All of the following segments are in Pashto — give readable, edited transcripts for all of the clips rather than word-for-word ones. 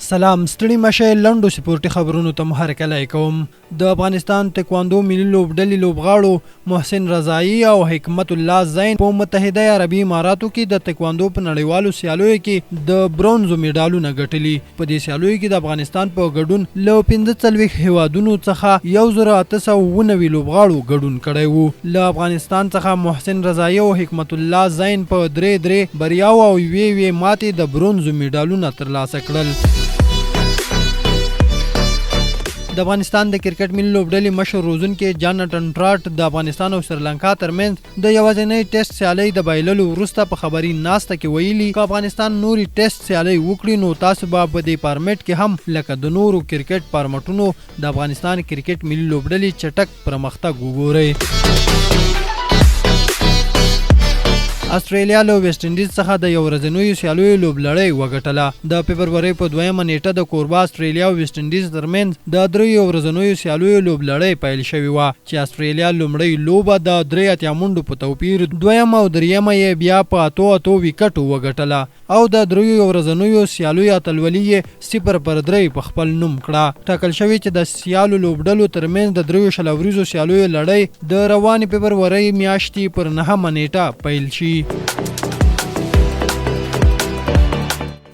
سلام ستړي مشه لنډو سپورټي خبرونو ته هرکلی کوم. د افغانستان تکواندو ملي لوبډلې لوبغاړو محسن رضایی او حکمت الله زین په متحده عربي اماراتو کې د تکواندو په نړیوالو سیالیو کې د برونزو میډالونه ګټلي. په دې سیالیو کې د افغانستان په ګډون له 45 هیوادونو څخه 1819 لوبغاړو ګډون کړی وو. له افغانستان څخه محسن رضایی او حکمت الله زین په درې بریاو او یوې ماتې د برونزو میډالونه ترلاسه کړل. د افغانستان د کرکټ ملي لوبډلې مشر روزونکي جانټن ټراټ د افغانستان او سریلانکا ترمنځ د یوازینۍ ټیسټ سیالۍ د بایللو وروسته په خبري ناسته کې ویلي که افغانستان نوري ټیسټ سیالۍ وکړي نو تاسو به په دې فارمیټ کې هم لکه د نورو کرکټ فارمټونو د افغانستان کرکټ ملي لوبډلې چټک پرمختګ وګورئ. استرالیا له ویسټ انډیز څخه د یو ورځنیو سیالیو لوبلړۍ وګټله. د فبرورۍ په 2مه نیټه د کوربه استرالیا او ویسټ انډیز ترمنځ د 3 ورځنیو سیالیو لوبلړۍ پیل شوې وه چې استرالیا لومړۍ لوبه د 3 منډو په توپیر، دویمه او دریمه یې بیا په 8 وکټو وګټله او د 3 ورځنیو سیالیو اتلولي یې 0-3 په خپل نوم کړه. ټاکل شوی چې د سیالو لوبډلو ترمنځ د 3 ورځو سیالیو لړۍ د روانې فبرورۍ میاشتې پر 9مه نیټه پیل شي.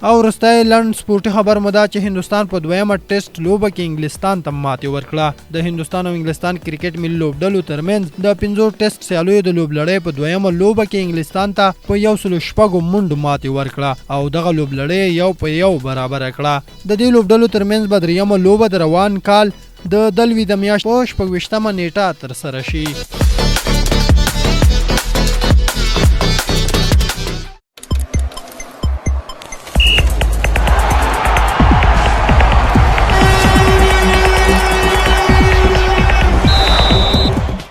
او وروستی لنډ سپورټي خبر مو دا چې هندوستان په 2مه ټیسټ لوبه کې انګلستان ته ماتې ورکړه. د هندوستان او انګلستان کرکټ ملي لوبډلو ترمنځ د 5 ټیسټ سیالیو د لوبلړۍ په 2مه لوبه کې انګلستان ته په 106 منډو ماتې ورکړه او دغه لوبلړۍ 1-1 برابر کړه. د دې لوبډلو ترمنځ به 3مه لوبه د روان کال د دلوي د میاشتې په 26مه نیټه ترسره شي.